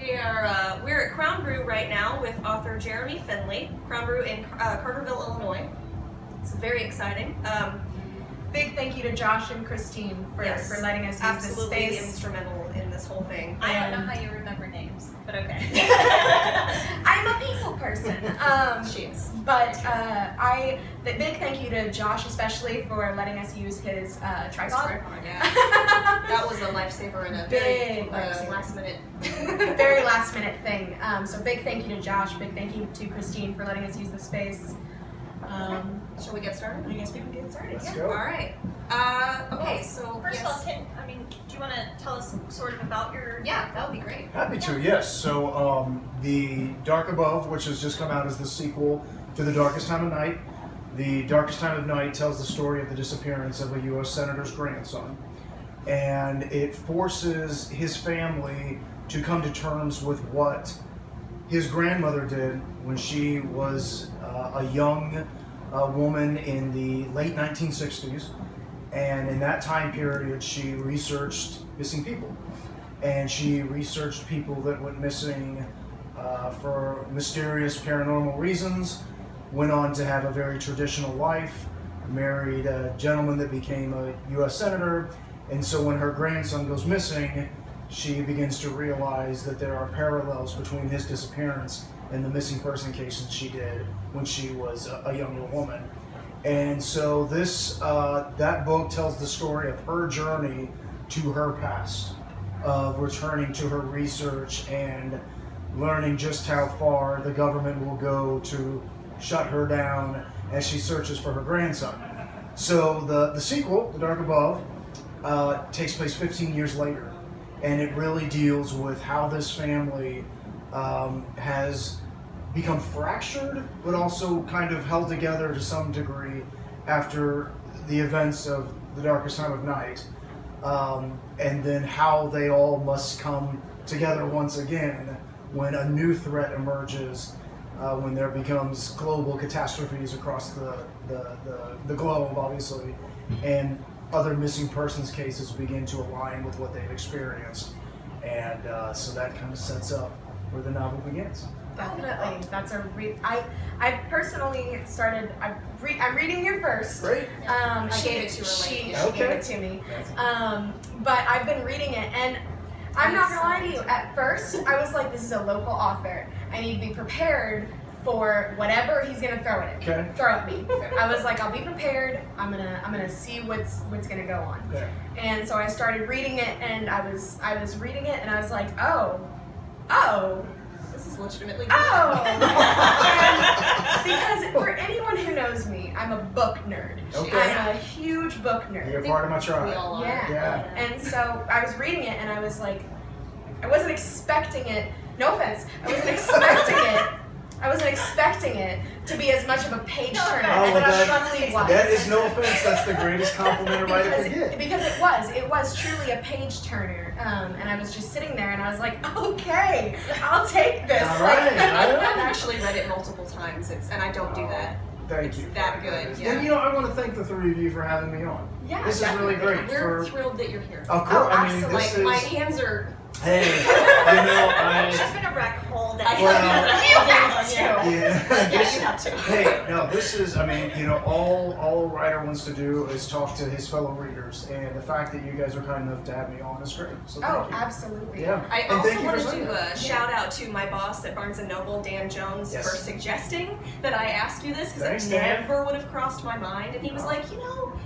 We're at Crown Brew right now with author Jeremy Finley. Crown Brew in Carterville, Illinois. It's very exciting. Big thank you to Josh and Christine for letting us use absolutely this space. instrumental in this whole thing. I don't know how you remember names, but okay. I'm a people person. She is. But the big thank you to Josh especially for letting us use his tripod. Yeah. That was a lifesaver and a Big very last minute. Very last minute thing. So big thank you to Josh. Big thank you to Christine for letting us use the space. Shall we get started? I guess we can get started. Let's Yeah. go. All right. Okay, so First of all, do you want to tell us sort of about your... yeah, that would be great. Happy to, yes. So The Dark Above, which has just come out as the sequel to The Darkest Time of Night. The Darkest Time of Night tells the story of the disappearance of a U.S. Senator's grandson. And it forces his family to come to terms with what his grandmother did when she was a young woman in the late 1960s. And in that time period, she researched missing people. And she researched people that went missing for mysterious paranormal reasons, went on to have a very traditional life, married a gentleman that became a U.S. Senator. And so when her grandson goes missing, she begins to realize that there are parallels between his disappearance and the missing person cases she did when she was a younger woman. And so that book tells the story of her journey to her past, of returning to her research and learning just how far the government will go to shut her down as she searches for her grandson. So the sequel, The Dark Above, takes place 15 years later, and it really deals with how this family has become fractured, but also kind of held together to some degree after the events of The Darkest Time of Night, and then how they all must come together once again when a new threat emerges, when there becomes global catastrophes across the globe, obviously, and other missing persons cases begin to align with what they've experienced. And so that kind of sets up where the novel begins. Definitely. That's I personally started, I'm reading your first. Great. I gave it to her She Okay. gave it to me. But I've been reading it, and I'm not gonna lie to you, at first I was like, this is a local author. I need to be prepared for whatever he's gonna throw at me. I was like, I'll be prepared. I'm gonna see what's gonna go on. Okay. And so I started reading it, and I was reading it, and I was like, oh, This is legitimately good. and because for anyone who knows me, I'm a book nerd. Okay. I'm a huge book nerd. You're part of my We tribe. all are. Yeah. And so I was reading it, and I was like, I wasn't expecting it. No offense. I wasn't expecting it to be as much of a page turner as it truly was. That is no offense. That's the greatest compliment a writer could get. Because it was truly a page turner, and I was just sitting there, and I was like, okay, I'll take this. All right. I've actually read it multiple times, and I don't do that. Thank It's you. that good, yeah. And I want to thank the three of you for having me on. Yeah, This is really great. We're thrilled that you're here. Of course. I mean, absolutely. this My is. hands are... Hey, She's been a wreck all day. You have to. Yeah. Yeah, you have to. Hey, no, this is, all a writer wants to do is talk to his fellow readers, and the fact that you guys are kind enough to have me on is great. So thank Oh, you. absolutely. Yeah. I And also thank you for wanted to saying do that. a shout out to my boss at Barnes & Noble, Dan Jones, Yes. for suggesting that I ask you this, because Thanks, it Dan. never would have crossed my mind. And he was like,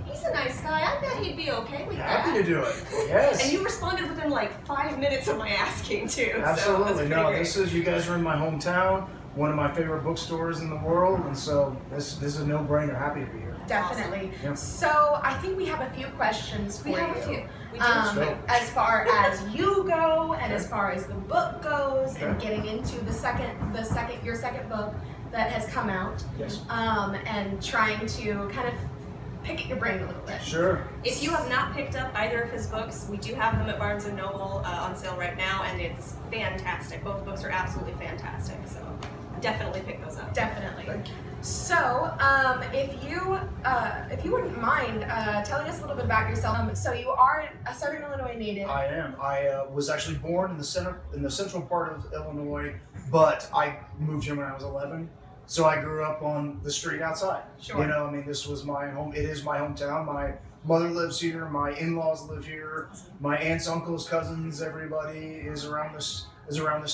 he's a nice guy. I bet he'd be okay with Happy that. to do it. Yes. And you responded within like 5 minutes of my asking too. Absolutely. So that's No, pretty this is, you guys are in my hometown, one of my favorite bookstores in the world, and so this is a no-brainer. Happy to be here. Definitely. Yep. So I think we have a few questions for We have you. a few. We do. Go. As far as you go, and as far as the book goes, and Okay. getting into your second book that has come out, Yes. and trying to kind of pick at your brain a little bit. Sure. If you have not picked up either of his books, we do have them at Barnes & Noble on sale right now, and it's fantastic. Both books are absolutely fantastic. So definitely pick those up. Definitely. Thank you. So, if you wouldn't mind telling us a little bit about yourself. So you are a Southern Illinois native. I am. I was actually born in the central part of Illinois, but I moved here when I was 11. So I grew up on the street outside. Sure. You know, I mean, this was my home. It is my hometown. My mother lives here. My in-laws live here. My aunts, uncles, cousins, everybody is around this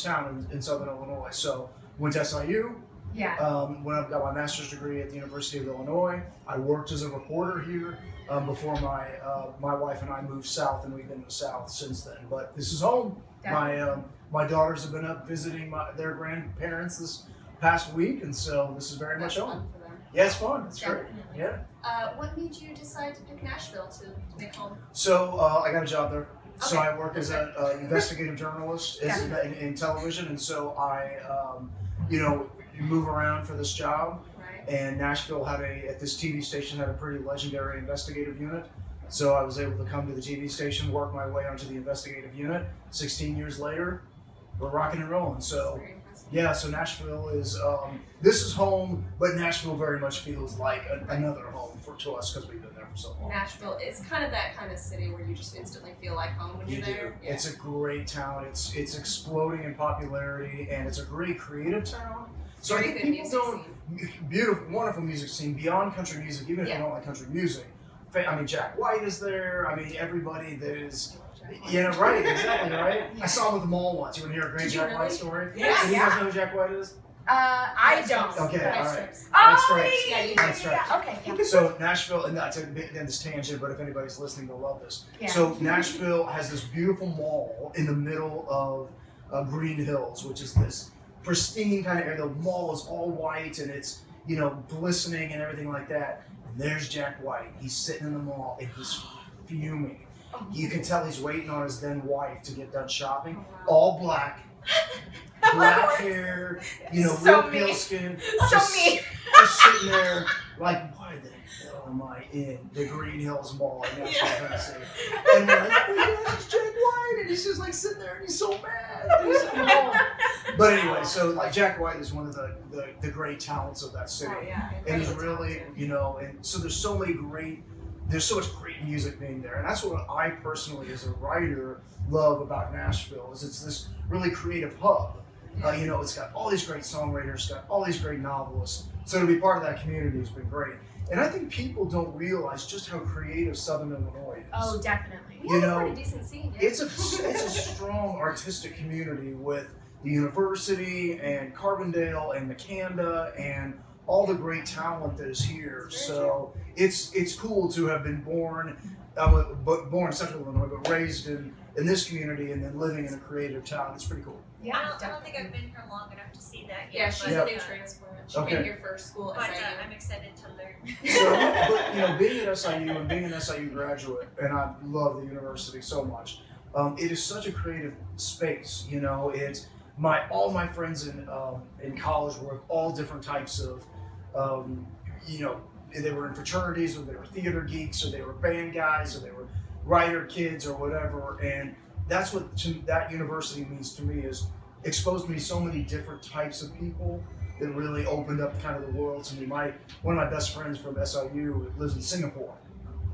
town in Southern Illinois. So went to SIU. Yeah. When I got my master's degree at the University of Illinois, I worked as a reporter here before my wife and I moved south, and we've been in the South since then. But this is home. My daughters have been up visiting their grandparents this past week, and so this is very much home. Fun for them. Yeah, it's fun. It's great. Definitely. Yeah. What made you decide to pick Nashville to make home? So I got a job there. So Okay. I work as an investigative journalist in television, and so I, move around for this job. Right. And Nashville at this TV station had a pretty legendary investigative unit. So I was able to come to the TV station, work my way onto the investigative unit. 16 years later, we're rocking and rolling. So Very impressive. yeah, so Nashville is, this is home, but Nashville very much feels like another home to us because we've been there for so long. Nashville is kind of that kind of city where you just instantly feel like home when you're there. Yeah. It's a great town. It's exploding in popularity, and it's a great creative town. So Very I think good people music don't, beautiful, wonderful music scene, beyond country music, even if Yeah. you don't like country music. I mean, Jack White is there. I mean, everybody that is, right, exactly, right? I saw him at the mall once. You want to hear a great Did you Jack White really? story? Yeah. Do you guys know who Jack White is? I don't. Okay, White all right. Stripes. White Stripes. Yeah, you White Stripes. Okay. Yeah. So Nashville, and not to end this tangent, but if anybody's listening, they'll love this. Yeah. So Nashville has this beautiful mall in the middle of Green Hills, which is this pristine kind of area. The mall is all white and it's glistening and everything like that. And there's Jack White. He's sitting in the mall and he's fuming. You can tell he's waiting on his then wife to get done shopping. All black. Black hair, So real pale mean. skin. So just, mean. just sitting there, like, why the hell am I in the Green Hills Mall in Nashville, Tennessee? And we're like, oh my gosh, it's Jack White, and he's just like sitting there, and he's so mad. And he's sitting home. But anyway, so like Jack White is one of the great talents of that city, Oh, yeah. and he's Incredible really, talented. and so there's so much great music being there, and that's what I personally, as a writer, love about Nashville. Is it's this really creative hub. It's got all these great songwriters, it's got all these great novelists. So to be part of that community has been great. And I think people don't realize just how creative Southern Illinois is. Oh, definitely. We have a pretty decent scene. Yeah. It's a strong artistic community with the university and Carbondale and McCanda and all the great talent that is here. So it's cool to have been born in Central Illinois, but raised in this community and then living in a creative town. It's pretty cool. Yeah. I don't think I've been here long enough to see that yet. Yeah, she's Yeah. a new transplant. She Okay. came here for school But at SIU. I'm excited to learn. So, but being at SIU and being an SIU graduate, and I love the university so much. It is such a creative space. It's all my friends in college were all different types of, they were in fraternities, or they were theater geeks, or they were band guys, or they were writer kids, or whatever. And that's what that university means to me, is exposed me to so many different types of people that really opened up kind of the world to me. One of my best friends from SIU lives in Singapore.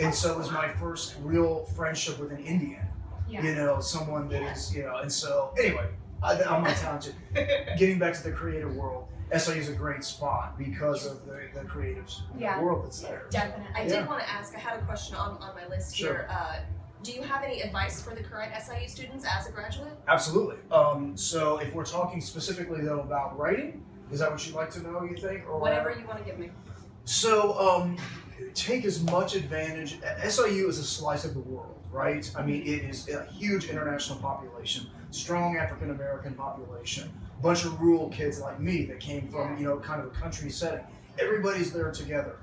And so it was my first real friendship with an Indian, Yeah. someone that is, and so anyway, I'm my tangent. Getting back to the creative world, SIU is a great spot because of the creative world that's there. Definitely. I did want to ask, I had a question on my list Sure. here. Do you have any advice for the current SIU students as a graduate? Absolutely. So if we're talking specifically though about writing, is that what you'd like to know, you think? Or Whatever you want to give me. So take as much advantage. SIU is a slice of the world, right? I mean, it is a huge international population, strong African American population, bunch of rural kids like me that came from, kind of a country setting. Everybody's there together.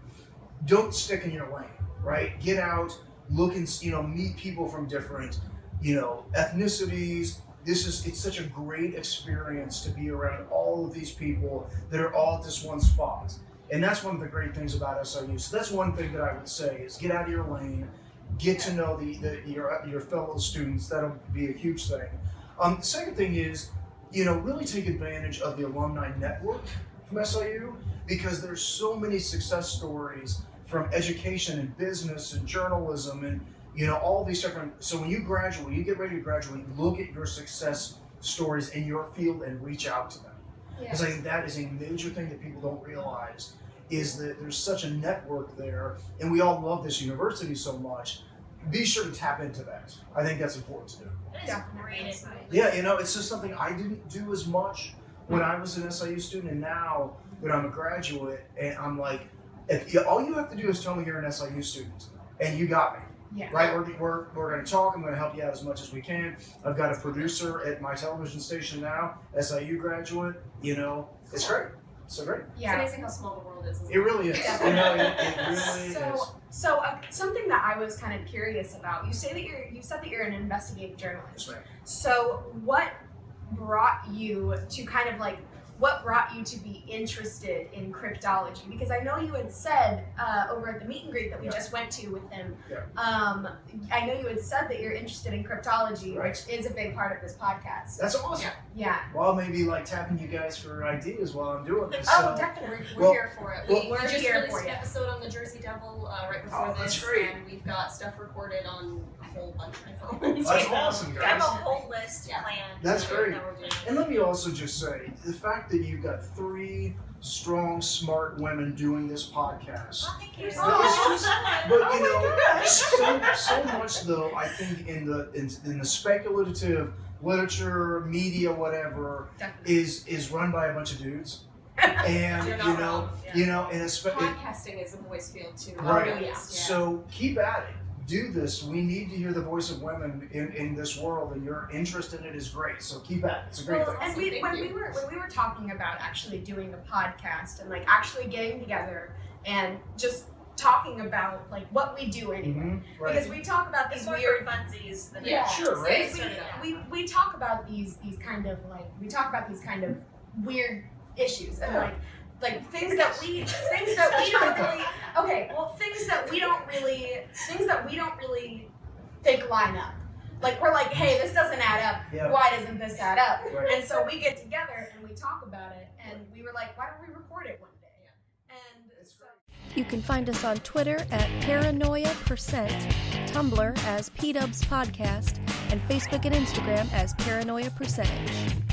Don't stick in your lane, right? Get out, look and, meet people from different, ethnicities. It's such a great experience to be around all of these people that are all at this one spot. And that's one of the great things about SIU. So that's one thing that I would say is get out of your lane, get to know your fellow students. That'll be a huge thing. The second thing is, really take advantage of the alumni network from SIU, because there's so many success stories from education and business and journalism and all these different. So when you graduate, you get ready to graduate, look at your success stories in your field and reach out to them. Because I think that is a major thing that people don't realize, is that there's such a network there, and we all love this university so much. Be sure to tap into that. I think that's important to do. That is great advice. Yeah, it's just something I didn't do as much when I was an SIU student, and now that I'm a graduate, and I'm like, all you have to do is tell me you're an SIU student, and you got me. Yeah. Right? We're going to talk. I'm going to help you out as much as we can. I've got a producer at my television station now, SIU graduate. It's great. So great. Yeah. It's amazing how small the world is. It really is. It really is. So something that I was kind of curious about. You said that you're an investigative journalist. That's right. So what brought you to what brought you to be interested in cryptology? Because I know you had said over at the meet and greet that we just went to with him, I know you had said that you're interested in cryptology, which is a big part of this podcast. That's awesome. Yeah. Well, maybe tapping you guys for ideas while I'm doing this. Oh, definitely. We're here for it. We're We just here released for an you. episode on the Jersey Devil right before this, that's great. and we've got stuff recorded on a whole bunch of my phones. That's awesome, I have a guys. whole list planned. That's great. that we're doing. And let me also just say, the fact that you've got 3 strong, smart women doing this podcast. Oh, thank you so It's much. But so much though, I think in the speculative literature, media, whatever, is run by a bunch of dudes. And You're not wrong. and especially Podcasting is a voice field too. Right. It really is. So keep at it. Do this. We need to hear the voice of women in this world, and your interest in it is great. So keep at it. It's a great thing. And when we were talking about actually doing a podcast and actually getting together and just talking about what we do anyway, Right. because we talk about these It's more weird for funsies than Sure, right? we talk about these kind of weird issues and things that we don't really think line up. We're hey, this doesn't add up. Yeah. Why doesn't this add up? Right. And so we get together and we talk about it, and we were like, why don't we record it one day? And so You can find us on Twitter at Paranoia Percent, Tumblr as Pdubs Podcast, and Facebook and Instagram as Paranoia Percentage.